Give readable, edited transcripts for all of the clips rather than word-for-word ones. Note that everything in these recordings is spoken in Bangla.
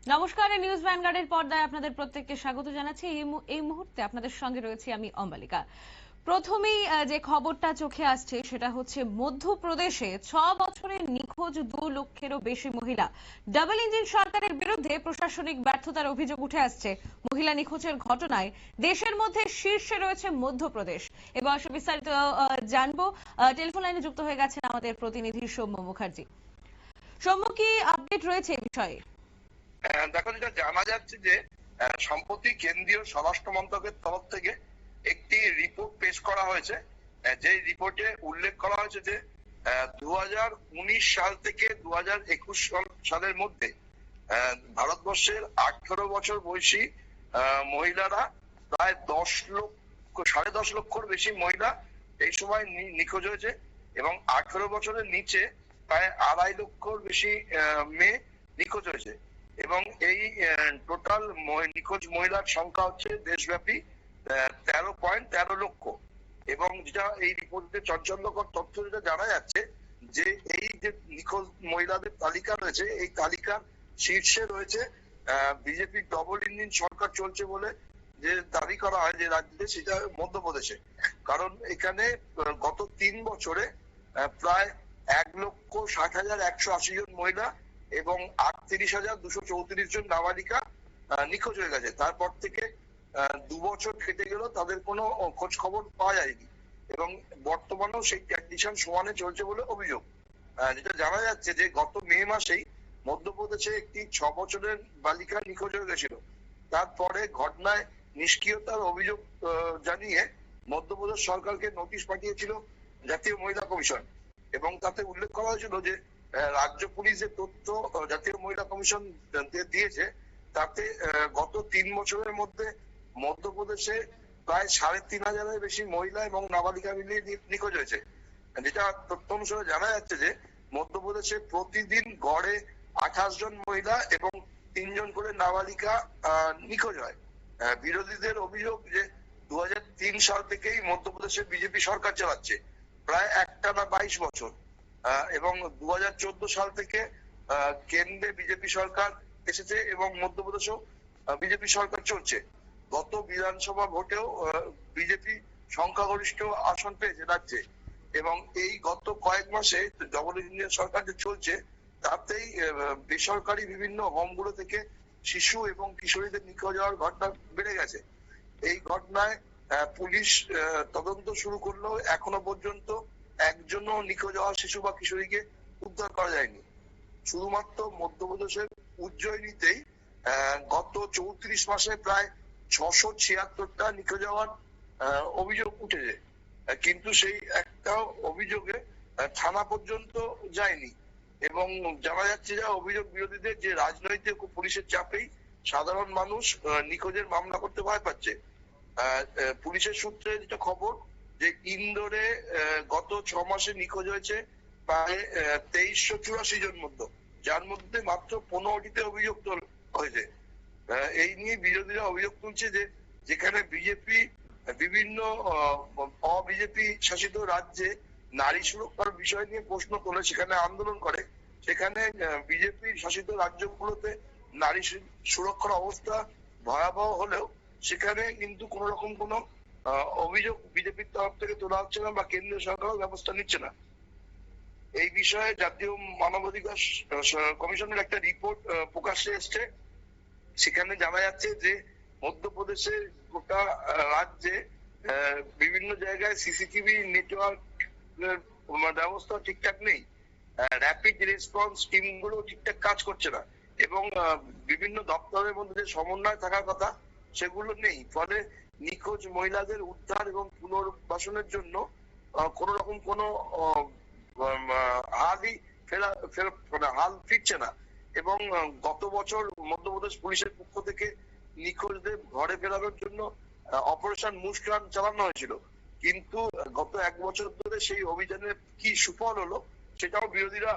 নমস্কার, নিউজ ভ্যানগার্ডের পর্দায় আপনাদের প্রত্যেককে স্বাগত জানাচ্ছি। এই মুহূর্তে আপনাদের সঙ্গে রয়েছি আমি অম্বালিকা। প্রথমেই যে খবরটা চোখে আসছে সেটা হচ্ছে মধ্যপ্রদেশে 6 বছরের নিখোঁজ 2 লক্ষেরও বেশি মহিলা। ডাবল ইঞ্জিন সরকারের বিরুদ্ধে প্রশাসনিক ব্যর্থতার অভিযোগ উঠে আসছে। মহিলা নিখোঁজের ঘটনায় দেশের মধ্যে শীর্ষে রয়েছে মধ্যপ্রদেশ। এবার বিস্তারিত জানবো। টেলিফোন লাইনে যুক্ত হয়ে গেছেন আমাদের প্রতিনিধি সৌম্য মুখার্জি। সৌম্য, কি আপডেট রয়েছে এই বিষয়ে? দেখো, যেটা জানা যাচ্ছে যে সম্প্রতি কেন্দ্রীয় স্বরাষ্ট্র মন্ত্রকের তরফ থেকে একটি রিপোর্ট পেশ করা হয়েছে। যে রিপোর্টে উল্লেখ করা হয়েছে যে 2019 সাল থেকে 2021 সালের মধ্যে ভারতবর্ষের 18 বছর বয়সী মহিলারা প্রায় 10 লক্ষর বেশি মহিলা এই সময় নিখোঁজ হয়েছে এবং 18 বছরের নিচে প্রায় 2.5 লক্ষর বেশি মেয়ে নিখোঁজ হয়েছে। এবং এই টোটাল নিখোঁজ মহিলার সংখ্যা হচ্ছে দেশব্যাপী 13.13 লক্ষ। এবং যেটা এই রিপোর্টে চাঞ্চল্যকর তথ্য যেটা জানা যাচ্ছে যে এই যে নিখোঁজ মহিলাদের তালিকা রয়েছে, এই তালিকার শীর্ষে রয়েছে বিজেপি ডবল ইঞ্জিন সরকার চলছে বলে যে দাবি করা হয় যে রাজ্যে, সেটা মধ্যপ্রদেশে। কারণ এখানে গত 3 বছরে প্রায় 1,60,180 জন মহিলা এবং 38,234 জন নাবালিকা নিখোঁজ হয়ে গেছে। তারপর থেকে 2 বছর কেটে গেল, তাদের কোনো খোঁজ খবর পাওয়া যায়নি এবং বর্তমানেও সেই কন্ডিশন সমানে চলছে বলে অভিযোগ। যেটা জানা যাচ্ছে যে গত মে মাসেই মধ্যপ্রদেশে একটি 6 বছরের বালিকা নিখোঁজ হয়ে গেছিল। তারপরে ঘটনায় নিষ্ক্রিয়তার অভিযোগ জানিয়ে মধ্যপ্রদেশ সরকারকে নোটিশ পাঠিয়েছিল জাতীয় মহিলা কমিশন। এবং তাতে উল্লেখ করা হয়েছিল যে রাজ্য পুলিশ যে তথ্য জাতীয় মহিলা কমিশন দিয়েছে, তাতে গত 3 বছরের মধ্যে মধ্যপ্রদেশে প্রায় 3,500-এর বেশি মহিলা এবং নাবালিকা মিলিয়ে নিখোঁজ হয়েছে। যেটা তথ্য অনুসারে জানা যাচ্ছে যে মধ্যপ্রদেশে প্রতিদিন গড়ে 28 জন মহিলা এবং 3 জন করে নাবালিকা নিখোঁজ হয়। বিরোধীদের অভিযোগ যে 2003 সাল থেকেই মধ্যপ্রদেশে বিজেপি সরকার চালাচ্ছে, প্রায় একটানা 22 বছর। এবং 2014 সাল থেকে কেন্দ্রে বিজেপি সরকার এসেছে এবং মধ্যপ্রদেশেও বিজেপি সরকার চলছে। গত বিধানসভা ভোটেও বিজেপি সংখ্যাগরিষ্ঠ আসন পেয়েছে রাজ্যে। এবং এই গত কয়েক মাসে ডবল ইঞ্জিন সরকার যে চলছে, তাতেই বেসরকারি বিভিন্ন হোমগুলো থেকে শিশু এবং কিশোরীদের নিখোঁজ হওয়ার ঘটনা বেড়ে গেছে। এই ঘটনায় পুলিশ তদন্ত শুরু করলেও এখনো পর্যন্ত একজনও নিখোঁজ হওয়া শিশু বা কিশোরীকে উদ্ধার করা যায়নি। শুধুমাত্র মধ্যপ্রদেশের উজ্জয়িনীতেই গত 34 মাসে প্রায় 676টা নিখোঁজ হওয়ার অভিযোগ উঠেছে, কিন্তু সেই একটা অভিযোগে থানা পর্যন্ত যায়নি। এবং জানা যাচ্ছে যে অভিযোগ বিরোধীদের যে রাজনৈতিক ও পুলিশের চাপেই সাধারণ মানুষ নিখোঁজের মামলা করতে ভয় পাচ্ছে। পুলিশের সূত্রে যেটা খবর যে ইন্দোরে গত 6 মাসে নিখোঁজ হয়েছে প্রায় 2384 জন মধ্যে, যার মধ্যে মাত্র 15টিতে অভিযোগ হয়েছে। এই নিয়ে বিরোধীরা অভিযোগ তুলছে যে যেখানে বিজেপি বিভিন্ন অবিজেপি শাসিত রাজ্যে নারী সুরক্ষার বিষয় নিয়ে প্রশ্ন তোলে, সেখানে আন্দোলন করে, সেখানে বিজেপি শাসিত রাজ্যগুলোতে নারী সুরক্ষার অবস্থা ভয়াবহ হলেও সেখানে কিন্তু কোন রকম কোনো অভিযোগ বিজেপির তরফ থেকে তোলা হচ্ছে না বা কেন্দ্রীয় সরকারও ব্যবস্থা নিচ্ছে না। এই বিষয়ে জাতীয় মানবাধিকার কমিশনের একটা রিপোর্ট প্রকাশ্যে এসছে। সেখানে জানা যাচ্ছে যে মধ্যপ্রদেশের গোটা রাজ্যে বিভিন্ন জায়গায় সিসিটিভি নেটওয়ার্ক ব্যবস্থা ঠিকঠাক নেই, র্যাপিড রেসপন্স টিম গুলো ঠিকঠাক কাজ করছে না এবং বিভিন্ন দপ্তরের মধ্যে যে সমন্বয় থাকার কথা সেগুলো নেই। ফলে নিখোঁজ মহিলাদের উদ্ধার এবং পুনর্বাসনের জন্য কোন রকম কোনো হালই হাল ফিরছে না। এবং গত বছর মধ্যপ্রদেশ পুলিশের পক্ষ থেকে নিখোঁজদের ঘরে ফেরানোর জন্য অপারেশন মুস্কান চালানো হয়েছিল, কিন্তু গত 1 বছর ধরে সেই অভিযানের কি সুফল হলো সেটাও বিরোধীরা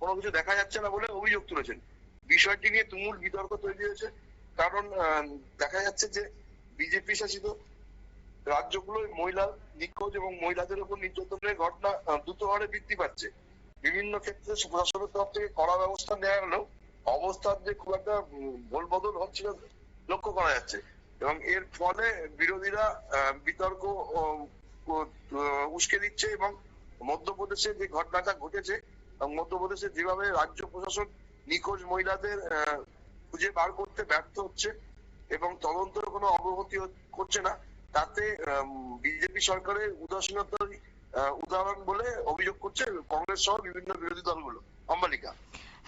কোনো কিছু দেখা যাচ্ছে না বলে অভিযোগ তুলেছেন। বিষয়টি নিয়ে তুমুল বিতর্ক তৈরি হয়েছে, কারণ দেখা যাচ্ছে যে বিজেপি শাসিত রাজ্যগুলোয় মহিলা নিখোঁজ এবং মহিলাদের উপর নির্যাতনের ঘটনা দ্রুত হারে বৃদ্ধি পাচ্ছে। বিভিন্ন ক্ষেত্রে প্রশাসনের তরফ থেকে কড়া ব্যবস্থা নেওয়া হলেও অবস্থার যে খুব একটা গোলবদল হচ্ছে লক্ষ্য করা যাচ্ছে, এবং এর ফলে বিরোধীরা বিতর্ক উস্কে দিচ্ছে। এবং মধ্যপ্রদেশে যে ঘটনাটা ঘটেছে, মধ্যপ্রদেশে যেভাবে রাজ্য প্রশাসন নিখোঁজ মহিলাদের খুঁজে বার করতে ব্যর্থ হচ্ছে এবং তদন্তের কোনো অগ্রগতি করছে না, তাতে বিজেপি সরকারের উদাসীনতার উদাহরণ বলে অভিযোগ করছে কংগ্রেস সহ বিভিন্ন বিরোধী দলগুলো। অম্বালিকা।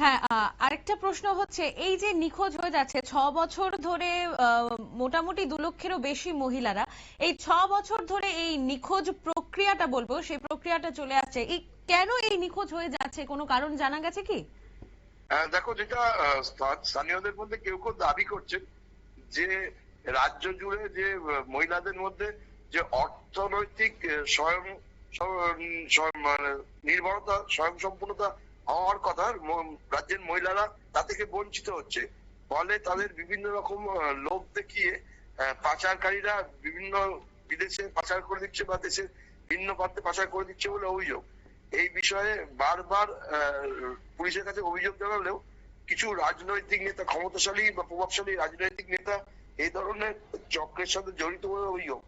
হ্যাঁ, আরেকটা প্রশ্ন হচ্ছে, এই যে নিখোঁজ হয়ে যাচ্ছে 6 বছর ধরে, মোটামুটি 2 লক্ষেরও বেশি মহিলারা এই 6 বছর ধরে এই নিখোঁজ প্রক্রিয়াটা বলবো, সেই প্রক্রিয়াটা চলে আসছে, এই কেন এই নিখোঁজ হয়ে যাচ্ছে, কোনো কারণ জানা গেছে কি? দেখো, যেটা স্থানীয়দের মধ্যে কেউ কেউ দাবি করছেন যে রাজ্য জুড়ে যে মহিলাদের মধ্যে যে অর্থনৈতিক মানে নির্ভরতা, স্বয়ংসম্পূর্ণতা হওয়ার কথা, রাজ্যের মহিলারা তা থেকে বঞ্চিত হচ্ছে। ফলে তাদের বিভিন্ন রকম লোভ দেখিয়ে পাচারকারীরা বিভিন্ন বিদেশে পাচার করে দিচ্ছে বা দেশের ভিন্ন প্রান্তে পাচার করে দিচ্ছে বলে অভিযোগ। এই বিষয়ে বারবার পুলিশের কাছে অভিযোগ জানালেও কিছু রাজনৈতিক নেতা, ক্ষমতাশালী বা প্রভাবশালী রাজনৈতিক নেতা এই ধরনের চক্রের সাথে জড়িত বলে অভিযোগ।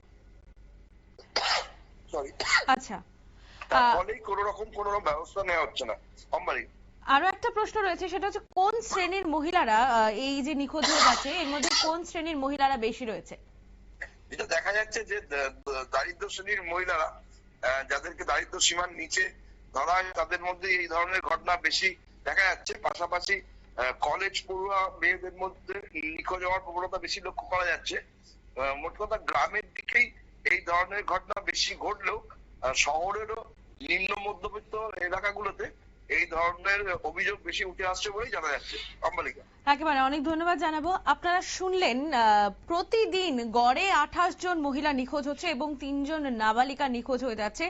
সরি। আচ্ছা, তার ফলেই কোনো রকম ব্যবস্থা নেওয়া হচ্ছে না। অম্বালি। আরো একটা প্রশ্ন রয়েছে, সেটা হচ্ছে কোন শ্রেণীর মহিলারা এই যে নিখোঁজ হয়ে যাচ্ছে, এর মধ্যে কোন শ্রেণীর মহিলারা বেশি রয়েছে? যেটা দেখা যাচ্ছে যে দারিদ্র শ্রেণীর মহিলারা, যাদেরকে দারিদ্র সীমার নিচে ধরা হয়, তাদের মধ্যে এই ধরনের ঘটনা বেশি দেখা যাচ্ছে। পাশাপাশি কলেজ পড়ুয়া মেয়েদের মধ্যে নিখোঁজ হওয়ার প্রবণতা বেশি লক্ষ্য করা যাচ্ছে। মোট কথা গ্রামের দিকেই এই ধরনের ঘটনা বেশি ঘটলেও শহরেরও নিম্ন মধ্যবিত্ত এলাকাগুলোতে এই ধরনের অভিযোগ বেশি উঠে আসছে বলেই জানা যাচ্ছে। অম্বালিকা। একেবারে, অনেক ধন্যবাদ জানাবো। আপনারা শুনলেন, প্রতিদিন গড়ে 28 জন মহিলা নিখোঁজ হচ্ছে এবং 3 জন নাবালিকা নিখোঁজ হয়ে যাচ্ছে।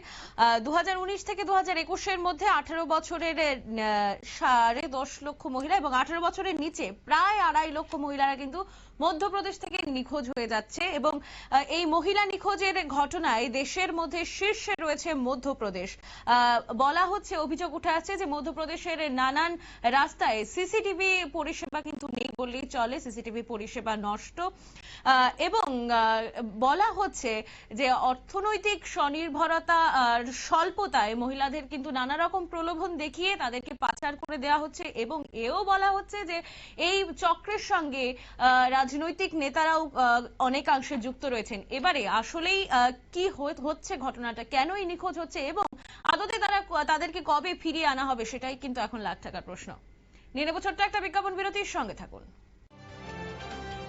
2019 থেকে 2021 এর মধ্যে 18 বছরের 10.5 লক্ষ মহিলা এবং 18 বছরের নিচে প্রায় 2.5 লক্ষ মহিলারা কিন্তু মধ্যপ্রদেশ থেকে নিখোঁজ হয়ে যাচ্ছে। এবং এই মহিলা নিখোঁজের ঘটনায় দেশের মধ্যে শীর্ষে রয়েছে মধ্যপ্রদেশ। বলা হচ্ছে, অভিযোগ উঠে আসছে যে মধ্যপ্রদেশের নানান রাস্তায় সিসিটিভি পরিষেবা কিন্তু নেই বললেই চলে, সিসিটিভি পরিষেবা নষ্ট। এবং বলা হচ্ছে যে অর্থনৈতিক স্বনির্ভরতা আর স্বল্পতায় মহিলাদের কিন্তু নানা রকম প্রলোভন দেখিয়ে তাদেরকে পাচার করে দেওয়া হচ্ছে। এবং এও বলা হচ্ছে যে এই চক্রের সঙ্গে রাজনৈতিক নেতারাও অনেকাংশে যুক্ত রয়েছেন। এবারে আসলেই কি হচ্ছে ঘটনাটা, কেনই নিখোঁজ হচ্ছে এবং আদতে তাদেরকে কবে ফিরিয়ে আনা হবে, সেটাই কিন্তু এখন লাখ টাকার প্রশ্ন। নিয়ে নেব ছোট্ট একটা বিজ্ঞাপন বিরতির সঙ্গে থাকুন।